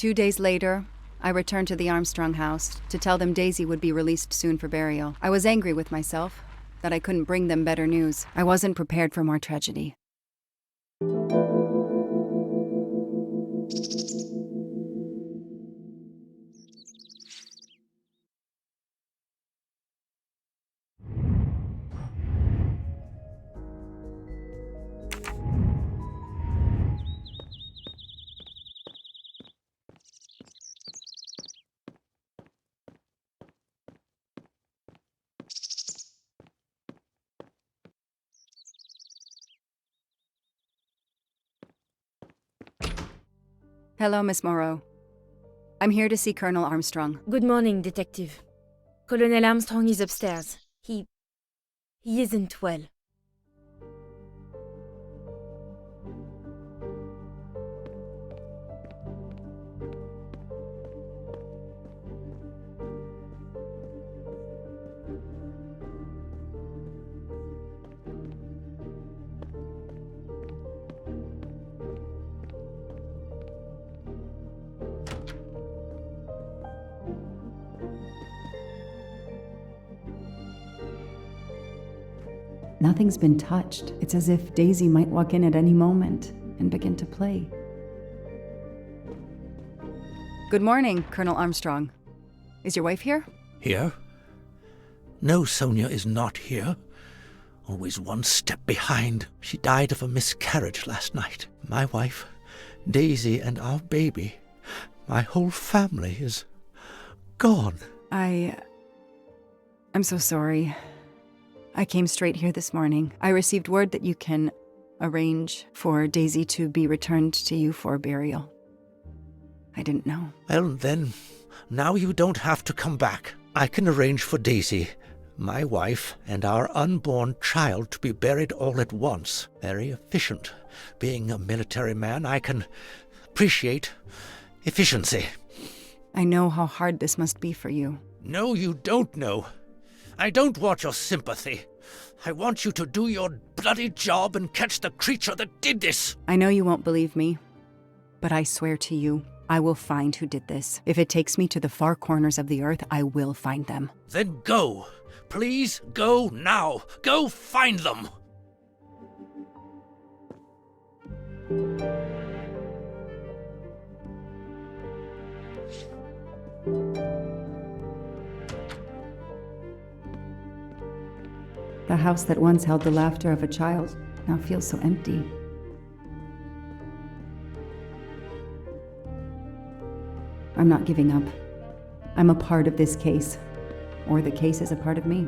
2 days later, I returned to the Armstrong house to tell them Daisy would be released soon for burial. I was angry with myself that I couldn't bring them better news. I wasn't prepared for more tragedy. Hello, Miss Moreau. I'm here to see Colonel Armstrong. Good morning, Detective. Colonel Armstrong is upstairs. He isn't well. Nothing's been touched. It's as if Daisy might walk in at any moment and begin to play. Good morning, Colonel Armstrong. Is your wife here? Here? No, Sonia is not here. Always one step behind. She died of a miscarriage last night. My wife, Daisy, and our baby. My whole family is gone. I'm so sorry. I came straight here this morning. I received word that you can arrange for Daisy to be returned to you for burial. I didn't know. Well, then, now you don't have to come back. I can arrange for Daisy, my wife, and our unborn child to be buried all at once. Very efficient. Being a military man, I can appreciate efficiency. I know how hard this must be for you. No, you don't know. I don't want your sympathy. I want you to do your bloody job and catch the creature that did this. I know you won't believe me, but I swear to you, I will find who did this. If it takes me to the far corners of the earth, I will find them. Then go. Please go now. Go find them. The house that once held the laughter of a child now feels so empty. I'm not giving up. I'm a part of this case, or the case is a part of me.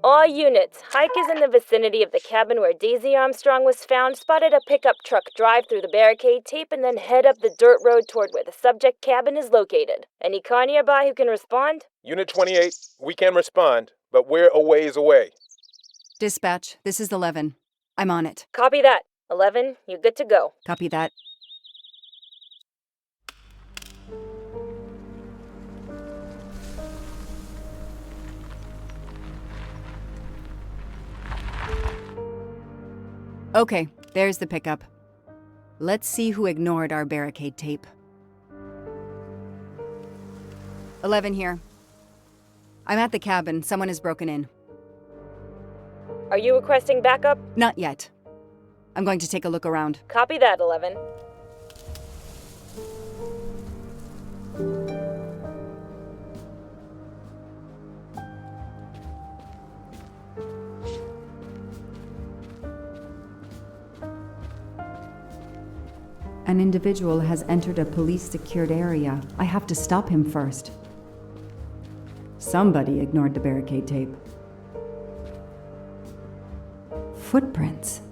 All units, Hike is in the vicinity of the cabin where Daisy Armstrong was found. Spotted a pickup truck drive through the barricade tape and then head up the dirt road toward where the subject cabin is located. Any car nearby who can respond? Unit 28, we can respond, but we're a ways away. Dispatch, this is 11. I'm on it. Copy that. 11, you're good to go. Copy that. Okay, there's the pickup. Let's see who ignored our barricade tape. 11 here. I'm at the cabin. Someone has broken in. Are you requesting backup? Not yet. I'm going to take a look around. Copy that, 11. An individual has entered a police-secured area. I have to stop him first. Somebody ignored the barricade tape. Footprints.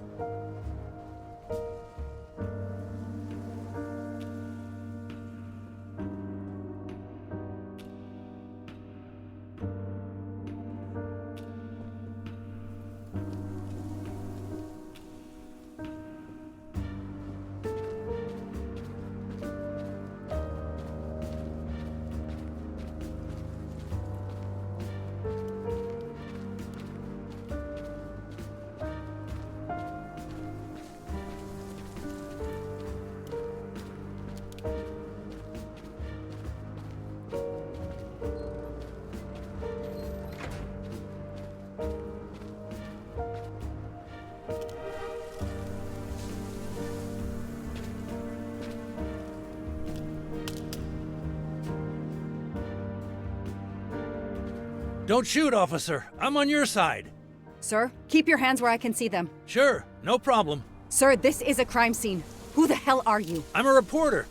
Don't shoot, officer. I'm on your side. Sir, keep your hands where I can see them. Sure, no problem. Sir, this is a crime scene. Who the hell are you? I'm a reporter.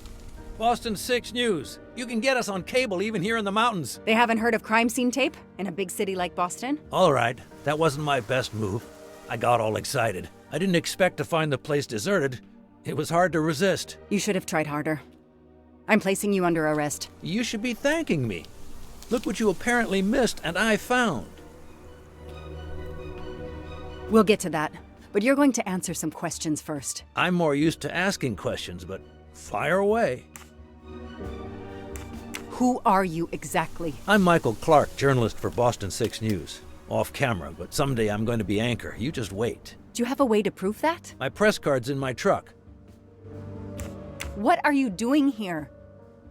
Boston 6 News. You can get us on cable even here in the mountains. They haven't heard of crime scene tape in a big city like Boston? All right, that wasn't my best move. I got all excited. I didn't expect to find the place deserted. It was hard to resist. You should have tried harder. I'm placing you under arrest. You should be thanking me. Look what you apparently missed and I found. We'll get to that, but you're going to answer some questions first. I'm more used to asking questions, but fire away. Who are you exactly? I'm Michael Clark, journalist for Boston 6 News. Off camera, but someday I'm going to be anchor. You just wait. Do you have a way to prove that? My press card's in my truck. What are you doing here?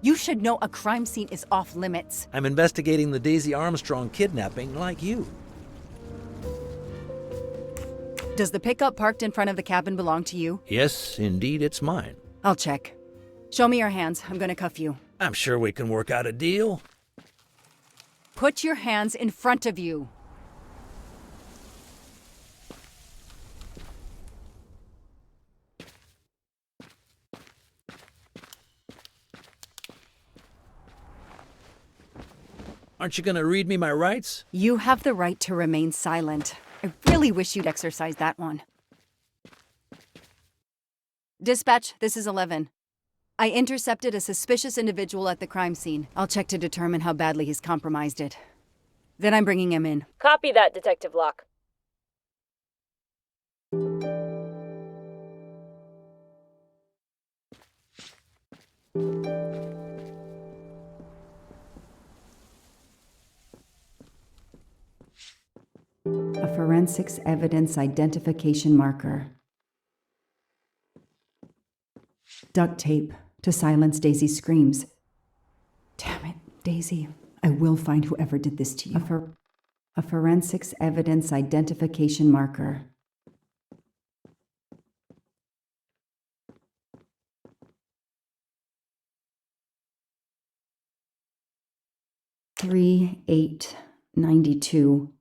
You should know a crime scene is off limits. I'm investigating the Daisy Armstrong kidnapping like you. Does the pickup parked in front of the cabin belong to you? Yes, indeed, it's mine. I'll check. Show me your hands. I'm gonna cuff you. I'm sure we can work out a deal. Put your hands in front of you. Aren't you gonna read me my rights? You have the right to remain silent. I really wish you'd exercise that one. Dispatch, this is 11. I intercepted a suspicious individual at the crime scene. I'll check to determine how badly he's compromised it. Then I'm bringing him in. Copy that, Detective Locke. A forensics evidence identification marker. Duct tape to silence Daisy's screams. Damn it, Daisy. I will find whoever did this to you. A forensics evidence identification marker. $3,892.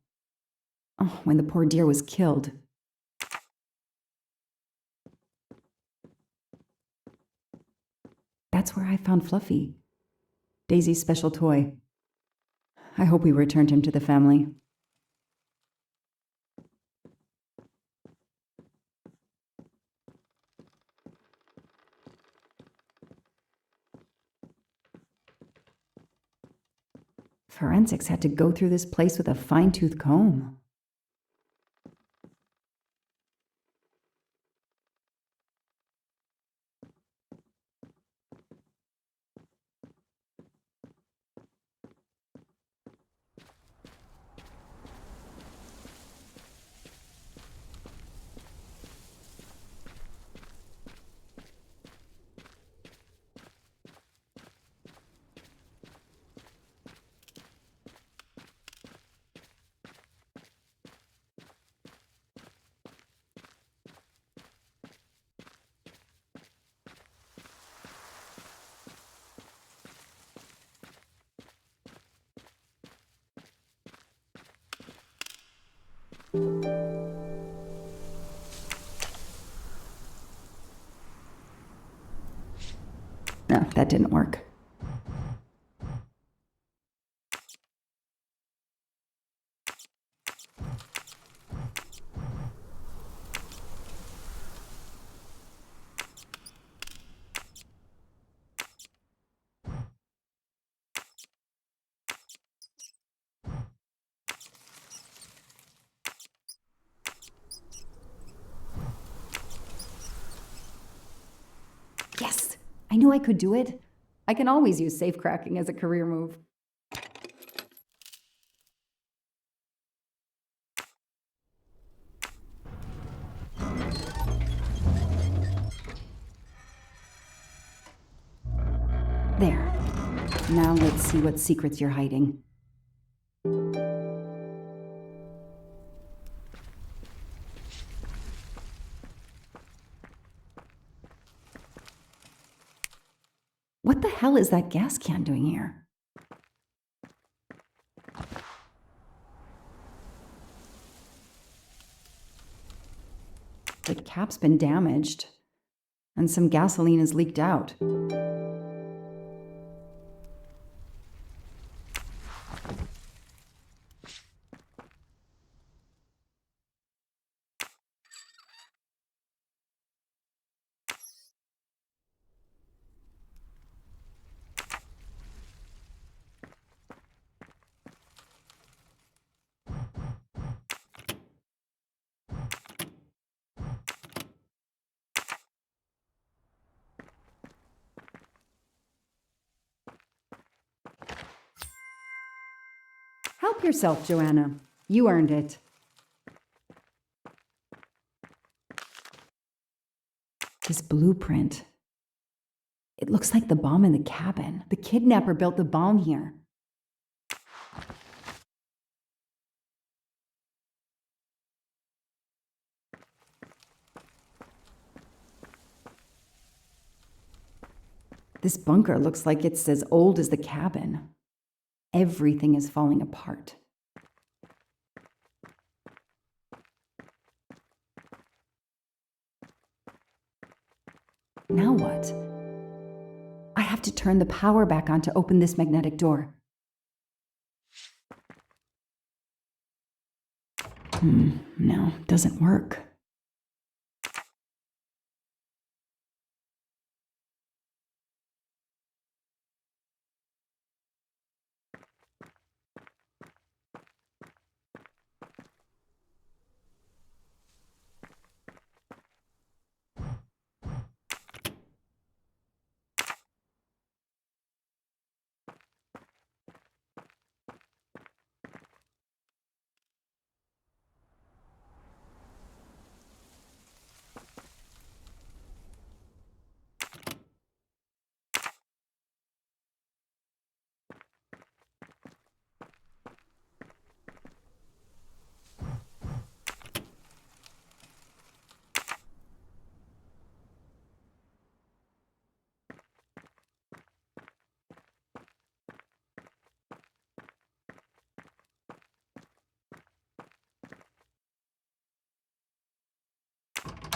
Oh, when the poor dear was killed. That's where I found Fluffy, Daisy's special toy. I hope we returned him to the family. Forensics had to go through this place with a fine-tooth comb. No, that didn't work. Yes! I knew I could do it. I can always use safe cracking as a career move. There. Now let's see what secrets you're hiding. What the hell is that gas can doing here? The cap's been damaged, and some gasoline has leaked out. Help yourself, Joanna. You earned it. This blueprint. It looks like the bomb in the cabin. The kidnapper built the bomb here. This bunker looks like it's as old as the cabin. Everything is falling apart. Now what? I have to turn the power back on to open this magnetic door. No, doesn't work.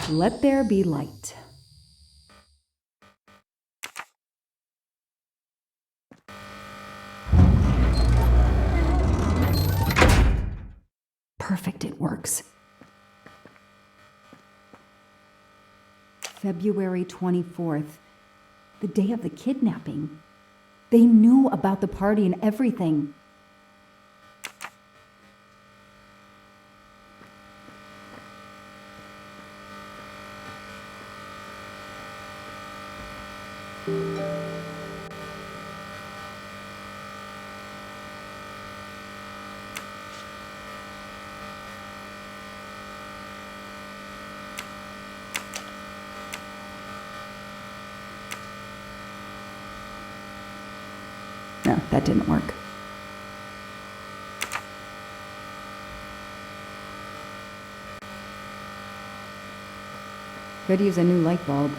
Let there be light. Perfect, it works. February 24th, the day of the kidnapping. They knew about the party and everything. No, that didn't work. Could use a new light bulb.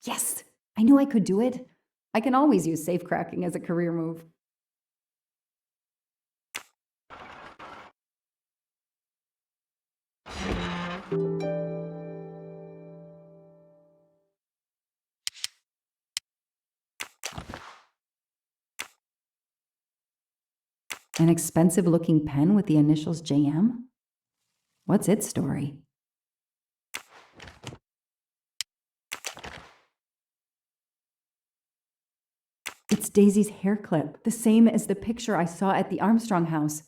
Yes! I knew I could do it. I can always use safe cracking as a career move. An expensive-looking pen with the initials JM? What's its story? It's Daisy's hair clip, the same as the picture I saw at the Armstrong house.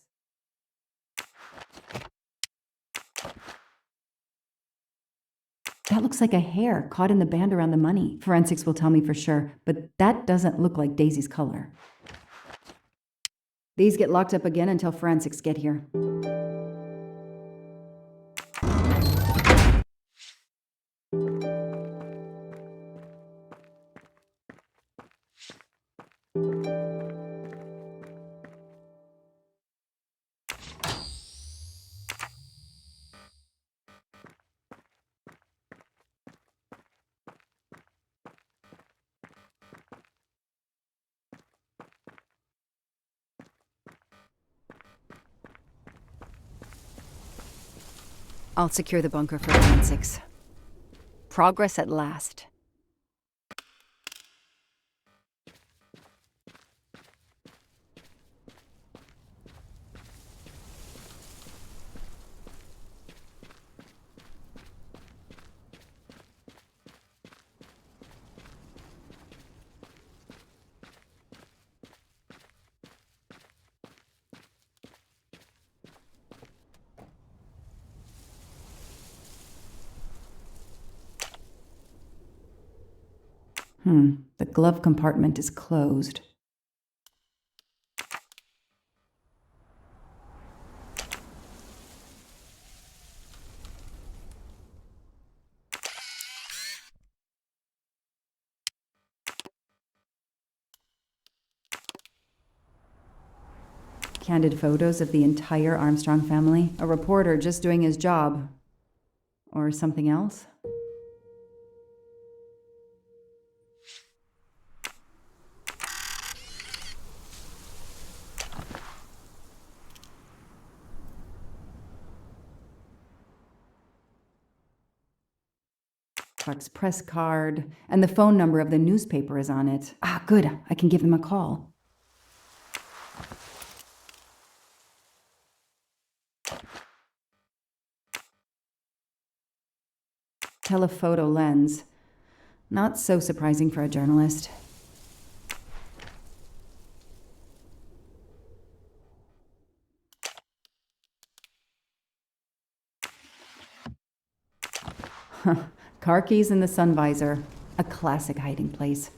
That looks like a hair caught in the band around the money. Forensics will tell me for sure, but that doesn't look like Daisy's color. These get locked up again until forensics get here. I'll secure the bunker for forensics. Progress at last. The glove compartment is closed. Candid photos of the entire Armstrong family. A reporter just doing his job. Or something else? Clark's press card, and the phone number of the newspaper is on it. Ah, good. I can give them a call. Telephoto lens. Not so surprising for a journalist. Car keys in the sun visor. A classic hiding place.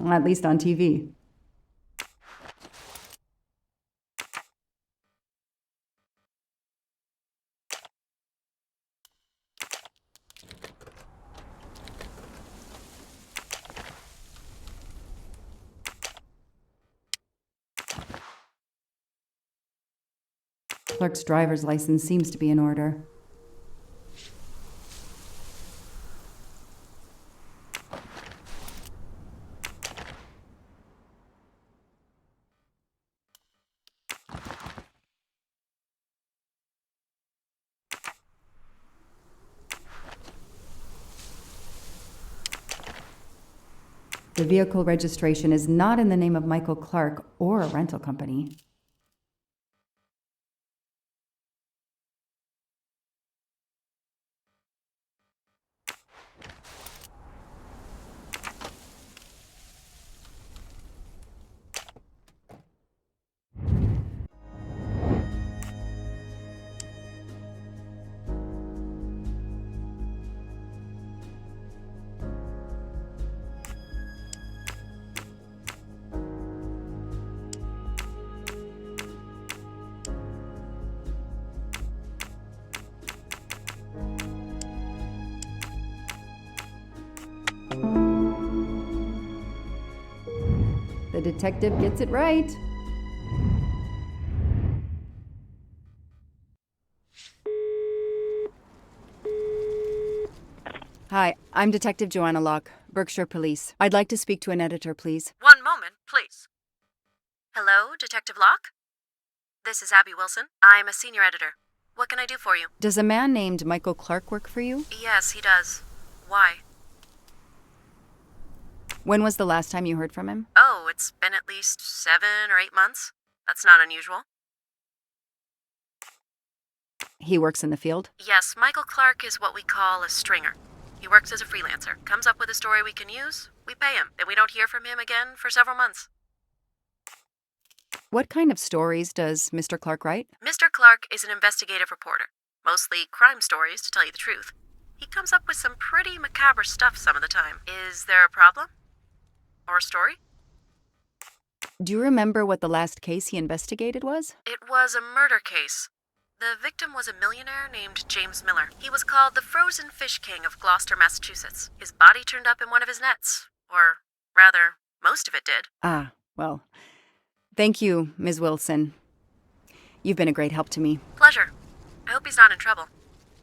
At least on TV. Clark's driver's license seems to be in order. The vehicle registration is not in the name of Michael Clark or a rental company. The detective gets it right. Hi, I'm Detective Joanna Locke, Berkshire Police. I'd like to speak to an editor, please. One moment, please. Hello, Detective Locke? This is Abby Wilson. I'm a senior editor. What can I do for you? Does a man named Michael Clark work for you? Yes, he does. Why? When was the last time you heard from him? Oh, it's been at least 7 or 8 months. That's not unusual. He works in the field? Yes, Michael Clark is what we call a stringer. He works as a freelancer, comes up with a story we can use, we pay him, then we don't hear from him again for several months. What kind of stories does Mr. Clark write? Mr. Clark is an investigative reporter, mostly crime stories, to tell you the truth. He comes up with some pretty macabre stuff some of the time. Is there a problem? Or a story? Do you remember what the last case he investigated was? It was a murder case. The victim was a millionaire named James Miller. He was called the Frozen Fish King of Gloucester, Massachusetts. His body turned up in one of his nets. Or, rather, most of it did. Ah, well, thank you, Ms. Wilson. You've been a great help to me. Pleasure. I hope he's not in trouble.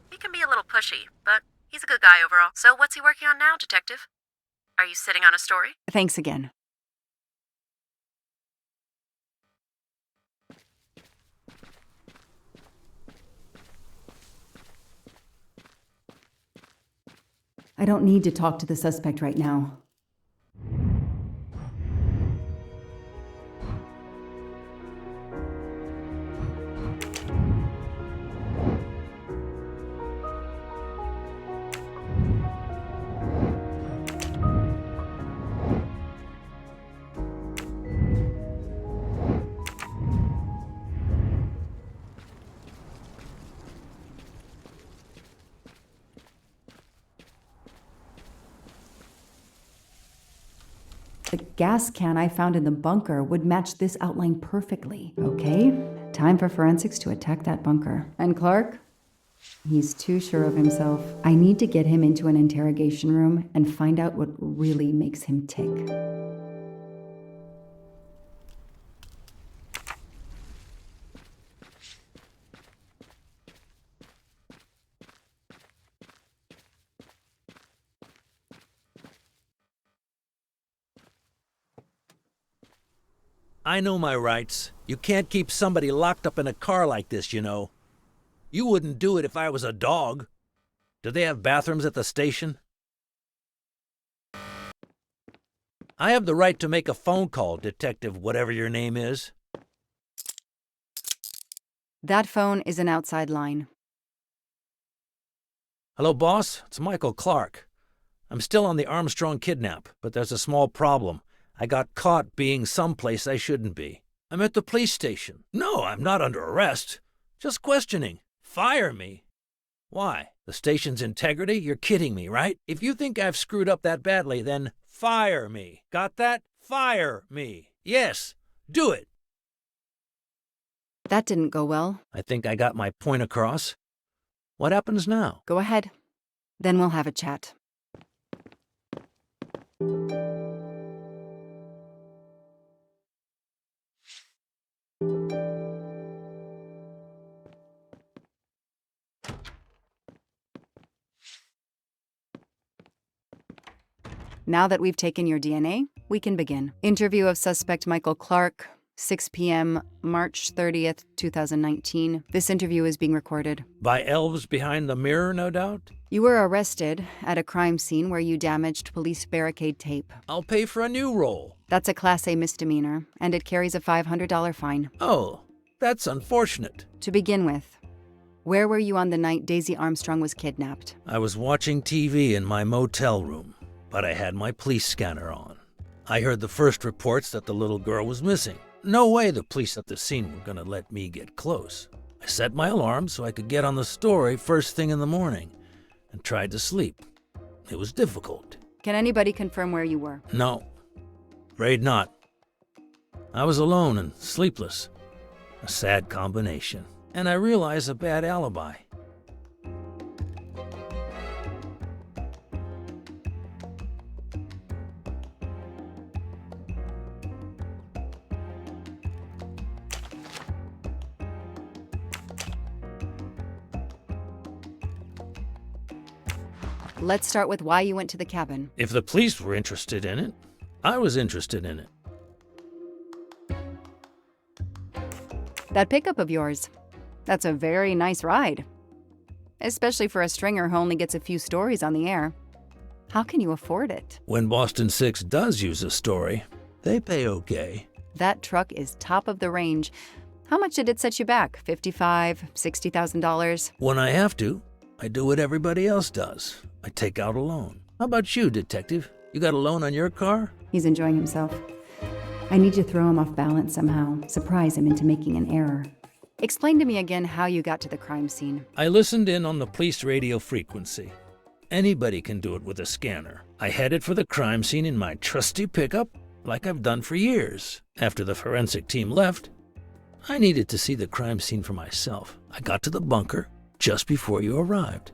He can be a little pushy, but he's a good guy overall. So what's he working on now, Detective? Are you sitting on a story? Thanks again. I don't need to talk to the suspect right now. The gas can I found in the bunker would match this outline perfectly. Okay, time for forensics to attack that bunker. And Clark? He's too sure of himself. I need to get him into an interrogation room and find out what really makes him tick. I know my rights. You can't keep somebody locked up in a car like this, you know. You wouldn't do it if I was a dog. Do they have bathrooms at the station? I have the right to make a phone call, Detective whatever your name is. That phone is an outside line. Hello, boss. It's Michael Clark. I'm still on the Armstrong kidnap, but there's a small problem. I got caught being someplace I shouldn't be. I'm at the police station. No, I'm not under arrest. Just questioning. Fire me. Why? The station's integrity? You're kidding me, right? If you think I've screwed up that badly, then fire me. Got that? Fire me. Yes, do it. That didn't go well. I think I got my point across. What happens now? Go ahead. Then we'll have a chat. Now that we've taken your DNA, we can begin. Interview of suspect Michael Clark, 6 p.m., March 30th, 2019. This interview is being recorded. By elves behind the mirror, no doubt? You were arrested at a crime scene where you damaged police barricade tape. I'll pay for a new role. That's a Class A misdemeanor, and it carries a $500 fine. Oh, that's unfortunate. To begin with, where were you on the night Daisy Armstrong was kidnapped? I was watching TV in my motel room, but I had my police scanner on. I heard the first reports that the little girl was missing. No way the police at the scene were gonna let me get close. I set my alarm so I could get on the story first thing in the morning and tried to sleep. It was difficult. Can anybody confirm where you were? No, afraid not. I was alone and sleepless. A sad combination. And I realized a bad alibi. Let's start with why you went to the cabin. If the police were interested in it, I was interested in it. That pickup of yours, that's a very nice ride. Especially for a stringer who only gets a few stories on the air. How can you afford it? When Boston 6 does use a story, they pay okay. That truck is top of the range. How much did it set you back? $55,000, $60,000? When I have to, I do what everybody else does. I take out a loan. How about you, detective? You got a loan on your car? He's enjoying himself. I need to throw him off balance somehow, surprise him into making an error. Explain to me again how you got to the crime scene. I listened in on the police radio frequency. Anybody can do it with a scanner. I headed for the crime scene in my trusty pickup, like I've done for years. After the forensic team left, I needed to see the crime scene for myself. I got to the bunker just before you arrived.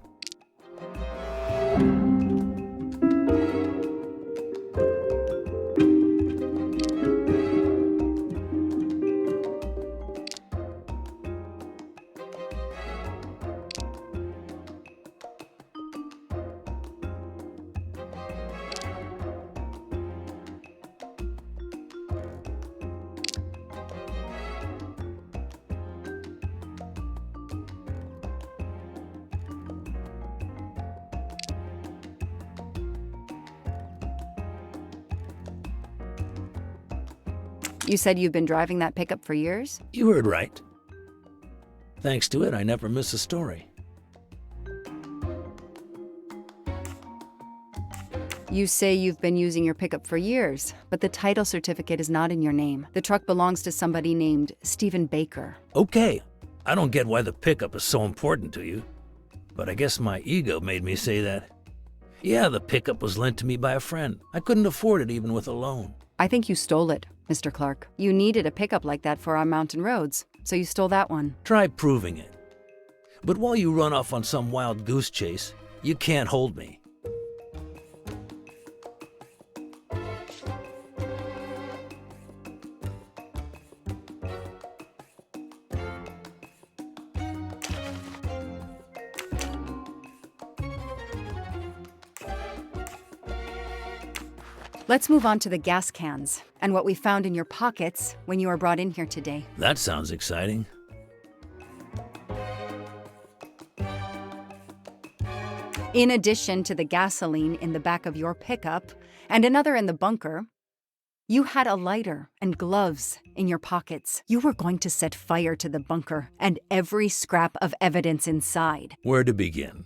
You said you've been driving that pickup for years? You heard right. Thanks to it, I never miss a story. You say you've been using your pickup for years, but the title certificate is not in your name. The truck belongs to somebody named Stephen Baker. Okay, I don't get why the pickup is so important to you, but I guess my ego made me say that. Yeah, the pickup was lent to me by a friend. I couldn't afford it even with a loan. I think you stole it, Mr. Clark. You needed a pickup like that for our mountain roads, so you stole that one. Try proving it. But while you run off on some wild goose chase, you can't hold me. Let's move on to the gas cans and what we found in your pockets when you were brought in here today. That sounds exciting. In addition to the gasoline in the back of your pickup and another in the bunker, you had a lighter and gloves in your pockets. You were going to set fire to the bunker and every scrap of evidence inside. Where to begin?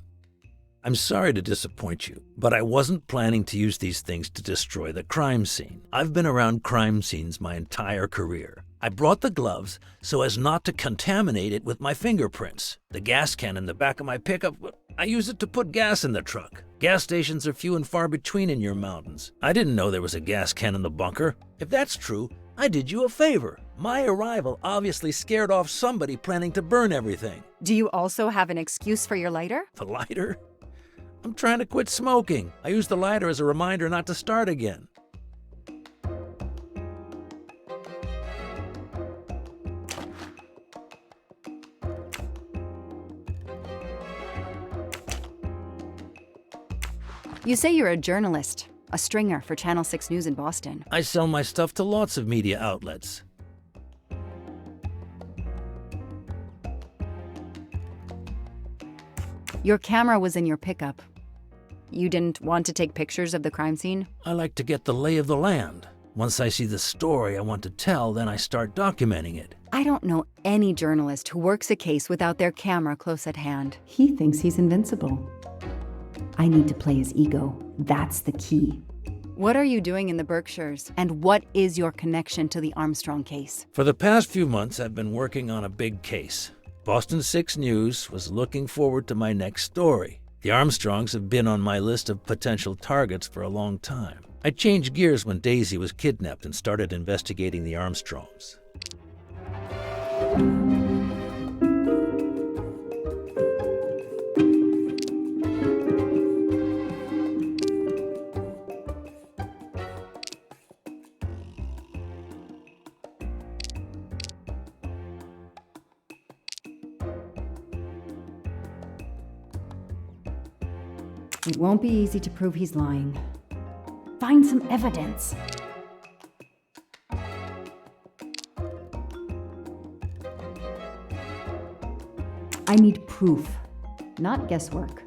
I'm sorry to disappoint you, but I wasn't planning to use these things to destroy the crime scene. I've been around crime scenes my entire career. I brought the gloves so as not to contaminate it with my fingerprints. The gas can in the back of my pickup, I use it to put gas in the truck. Gas stations are few and far between in your mountains. I didn't know there was a gas can in the bunker. If that's true, I did you a favor. My arrival obviously scared off somebody planning to burn everything. Do you also have an excuse for your lighter? The lighter? I'm trying to quit smoking. I use the lighter as a reminder not to start again. You say you're a journalist, a stringer for Channel 6 News in Boston. I sell my stuff to lots of media outlets. Your camera was in your pickup. You didn't want to take pictures of the crime scene? I like to get the lay of the land. Once I see the story I want to tell, then I start documenting it. I don't know any journalist who works a case without their camera close at hand. He thinks he's invincible. I need to play his ego. That's the key. What are you doing in the Berkshires? And what is your connection to the Armstrong case? For the past few months, I've been working on a big case. Boston 6 News was looking forward to my next story. The Armstrongs have been on my list of potential targets for a long time. I changed gears when Daisy was kidnapped and started investigating the Armstrongs. It won't be easy to prove he's lying. Find some evidence. I need proof, not guesswork.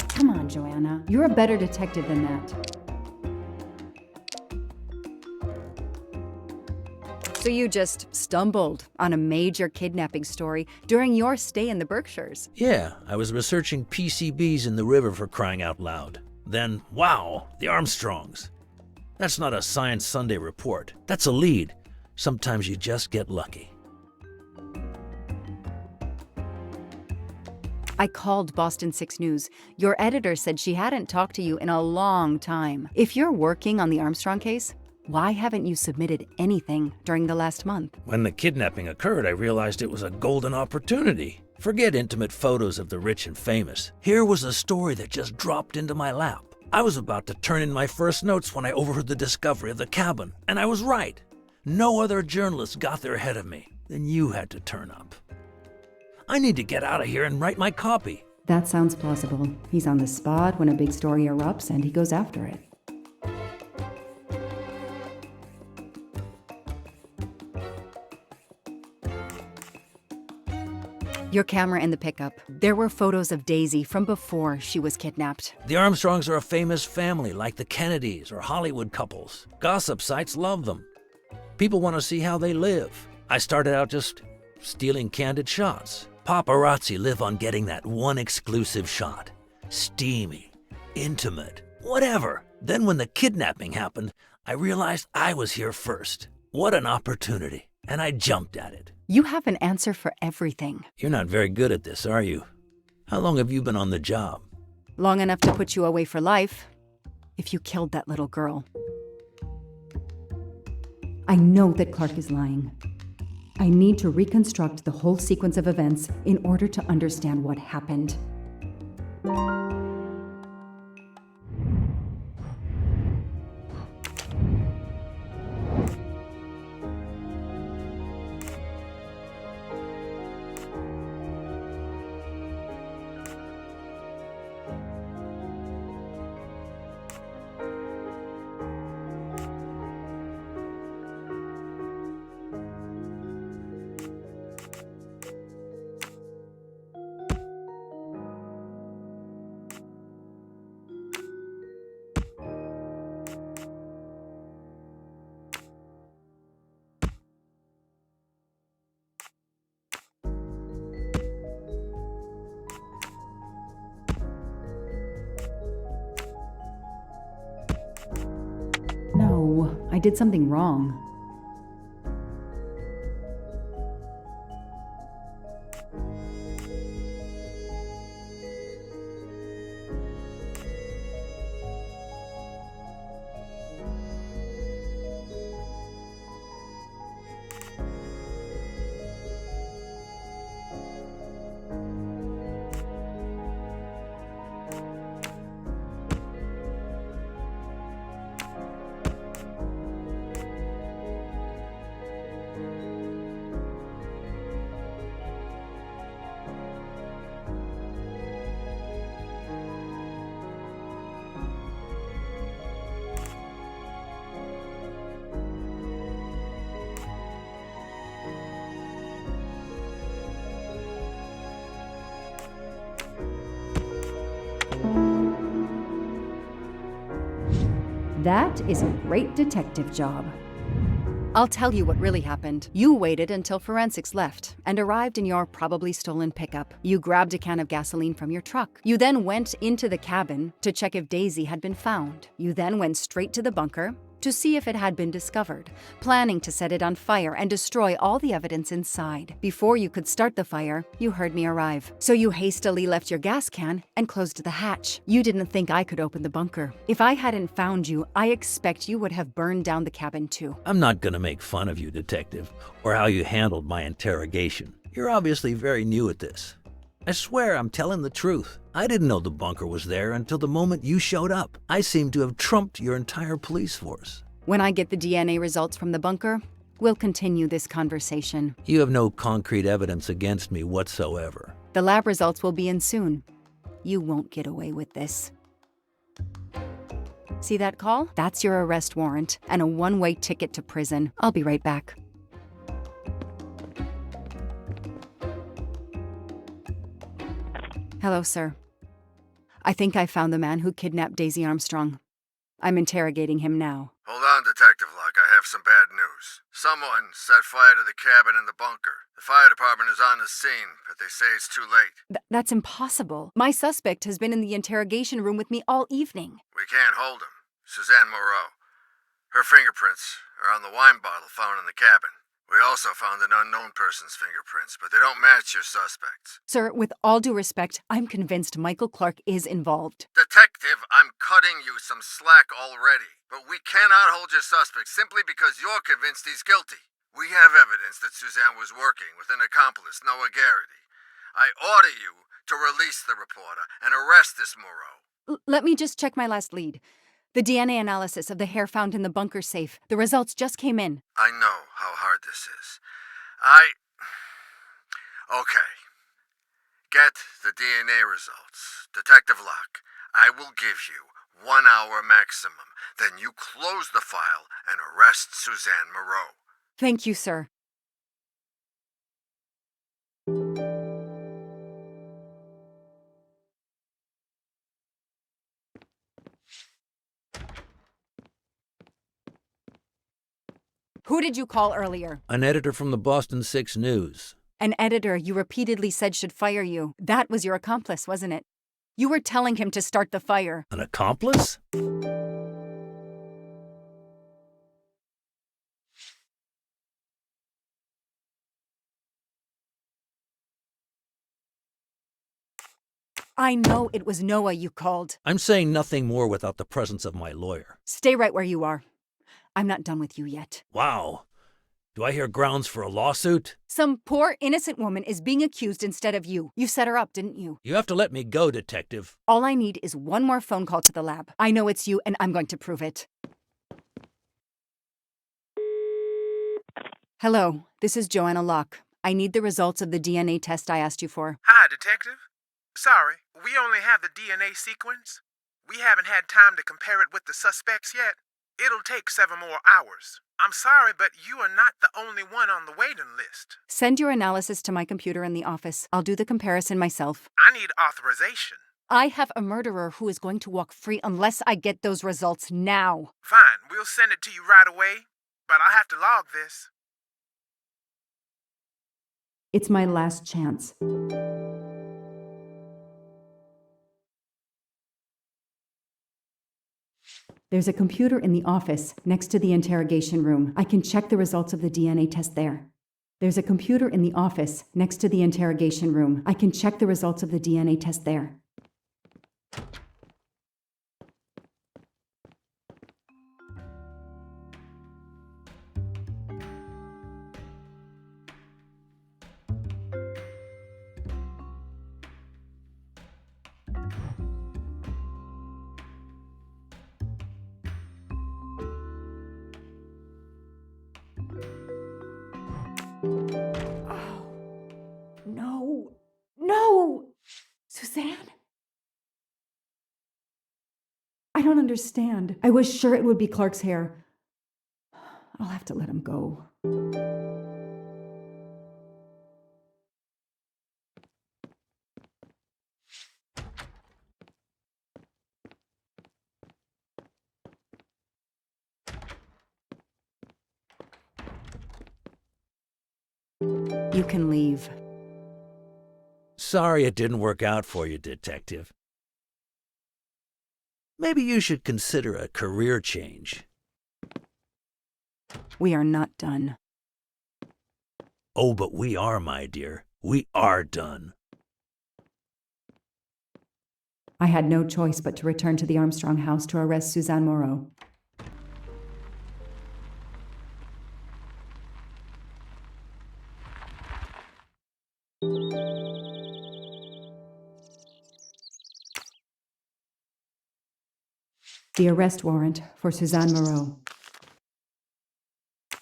Come on, Joanna. You're a better detective than that. So you just stumbled on a major kidnapping story during your stay in the Berkshires. Yeah, I was researching PCBs in the river for crying out loud. Then, wow, the Armstrongs. That's not a Science Sunday report. That's a lead. Sometimes you just get lucky. I called Boston 6 News. Your editor said she hadn't talked to you in a long time. If you're working on the Armstrong case, why haven't you submitted anything during the last month? When the kidnapping occurred, I realized it was a golden opportunity. Forget intimate photos of the rich and famous. Here was a story that just dropped into my lap. I was about to turn in my first notes when I overheard the discovery of the cabin, and I was right. No other journalist got there ahead of me. Then you had to turn up. I need to get out of here and write my copy. That sounds plausible. He's on the spot when a big story erupts and he goes after it. Your camera in the pickup. There were photos of Daisy from before she was kidnapped. The Armstrongs are a famous family like the Kennedys or Hollywood couples. Gossip sites love them. People want to see how they live. I started out just stealing candid shots. Paparazzi live on getting that one exclusive shot. Steamy, intimate, whatever. Then when the kidnapping happened, I realized I was here first. What an opportunity. And I jumped at it. You have an answer for everything. You're not very good at this, are you? How long have you been on the job? Long enough to put you away for life, if you killed that little girl. I know that Clark is lying. I need to reconstruct the whole sequence of events in order to understand what happened. No, I did something wrong. That is a great detective job. I'll tell you what really happened. You waited until forensics left and arrived in your probably stolen pickup. You grabbed a can of gasoline from your truck. You then went into the cabin to check if Daisy had been found. You then went straight to the bunker to see if it had been discovered, planning to set it on fire and destroy all the evidence inside. Before you could start the fire, you heard me arrive. So you hastily left your gas can and closed the hatch. You didn't think I could open the bunker. If I hadn't found you, I expect you would have burned down the cabin too. I'm not gonna make fun of you, Detective, or how you handled my interrogation. You're obviously very new at this. I swear I'm telling the truth. I didn't know the bunker was there until the moment you showed up. I seem to have trumped your entire police force. When I get the DNA results from the bunker, we'll continue this conversation. You have no concrete evidence against me whatsoever. The lab results will be in soon. You won't get away with this. See that call? That's your arrest warrant and a one-way ticket to prison. I'll be right back. Hello, sir. I think I found the man who kidnapped Daisy Armstrong. I'm interrogating him now. Hold on, Detective Luck. I have some bad news. news. Someone set fire to the cabin in the bunker. The fire department is on the scene, but they say it's too late. That's impossible. My suspect has been in the interrogation room with me all evening. We can't hold him. Suzanne Moreau. Her fingerprints are on the wine bottle found in the cabin. We also found an unknown person's fingerprints, but they don't match your suspects. Sir, with all due respect, I'm convinced Michael Clark is involved. Detective, I'm cutting you some slack already. But we cannot hold your suspect simply because you're convinced he's guilty. We have evidence that Suzanne was working with an accomplice, Noah Garrity. I order you to release the reporter and arrest this Moreau. Let me just check my last lead. The DNA analysis of the hair found in the bunker safe. The results just came in. I know how hard this is. Okay. Get the DNA results. Detective Locke, I will give you 1 hour maximum. Then you close the file and arrest Suzanne Moreau. Thank you, sir. Who did you call earlier? An editor from the Boston 6 News. An editor you repeatedly said should fire you. That was your accomplice, wasn't it? You were telling him to start the fire. An accomplice? I know it was Noah you called. I'm saying nothing more without the presence of my lawyer. Stay right where you are. I'm not done with you yet. Wow. Do I hear grounds for a lawsuit? Some poor, innocent woman is being accused instead of you. You set her up, didn't you? You have to let me go, Detective. All I need is one more phone call to the lab. I know it's you, and I'm going to prove it. Hello, this is Joanna Locke. I need the results of the DNA test I asked you for. Hi, Detective. Sorry, we only have the DNA sequence. We haven't had time to compare it with the suspects yet. It'll take 7 more hours. I'm sorry, but you are not the only one on the waiting list. Send your analysis to my computer in the office. I'll do the comparison myself. I need authorization. I have a murderer who is going to walk free unless I get those results now. Fine, we'll send it to you right away, but I'll have to log this. It's my last chance. There's a computer in the office next to the interrogation room. I can check the results of the DNA test there. There's a computer in the office next to the interrogation room. I can check the results of the DNA test there. No! Suzanne? I don't understand. I was sure it would be Clark's hair. I'll have to let him go. You can leave. Sorry it didn't work out for you, Detective. Maybe you should consider a career change. We are not done. Oh, but we are, my dear. We are done. I had no choice but to return to the Armstrong house to arrest Suzanne Moreau. The arrest warrant for Suzanne Moreau.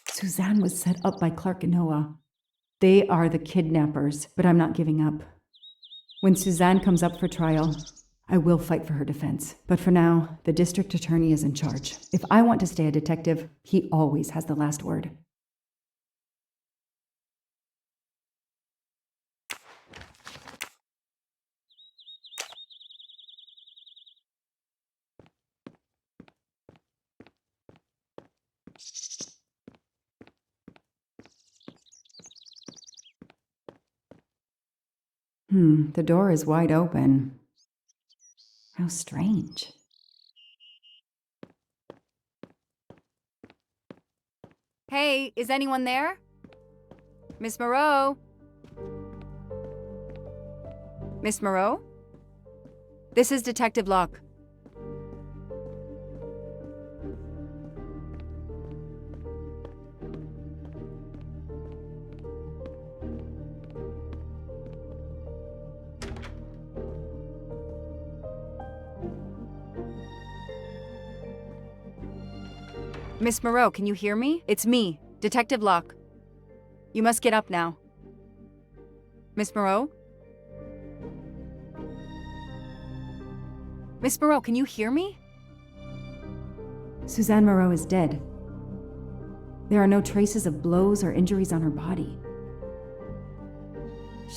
Suzanne was set up by Clark and Noah. They are the kidnappers, but I'm not giving up. When Suzanne comes up for trial, I will fight for her defense. But for now, the district attorney is in charge. If I want to stay a detective, he always has the last word. The door is wide open. How strange. Hey, is anyone there? Miss Moreau? Miss Moreau? This is Detective Locke. Miss Moreau, can you hear me? It's me, Detective Locke. You must get up now. Miss Moreau? Miss Moreau, can you hear me? Suzanne Moreau is dead. There are no traces of blows or injuries on her body.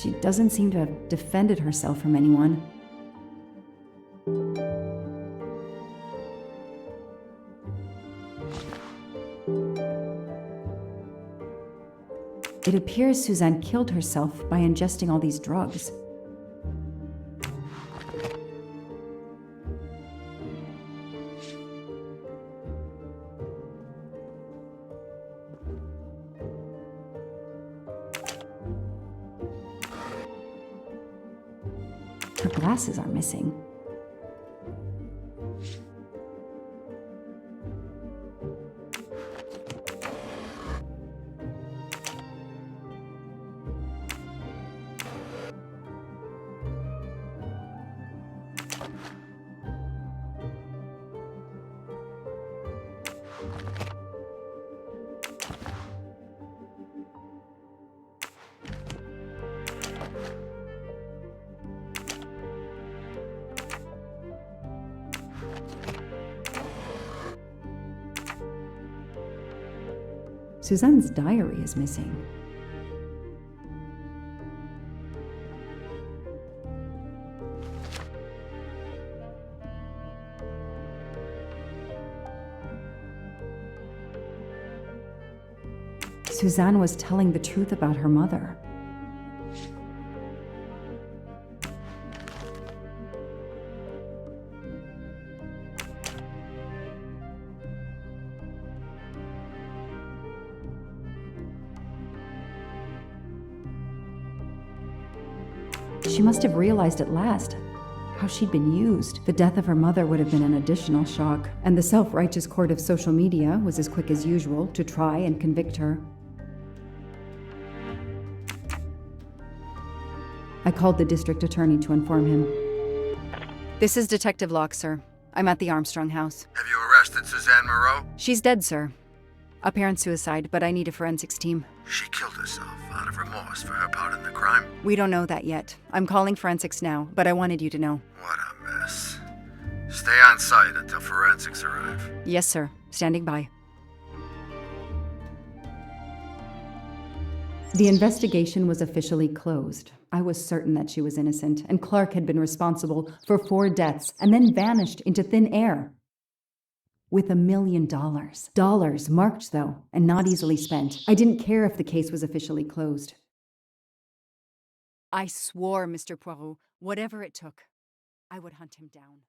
She doesn't seem to have defended herself from anyone. It appears Suzanne killed herself by ingesting all these drugs. Her glasses are missing. Suzanne's diary is missing. Suzanne was telling the truth about her mother. She must have realized at last how she'd been used. The death of her mother would have been an additional shock, and the self-righteous court of social media was as quick as usual to try and convict her. I called the district attorney to inform him. This is Detective Locke, sir. I'm at the Armstrong house. Have you arrested Suzanne Moreau? She's dead, sir. Apparent suicide, but I need a forensics team. She killed herself out of remorse for her part in the crime. We don't know that yet. I'm calling forensics now, but I wanted you to know. What a mess. Stay on site until forensics arrive. Yes, sir. Standing by. The investigation was officially closed. I was certain that she was innocent, and Clark had been responsible for 4 deaths and then vanished into thin air. With $1 million. Dollars marked, though, and not easily spent. I didn't care if the case was officially closed. I swore, Mr. Poirot, whatever it took, I would hunt him down.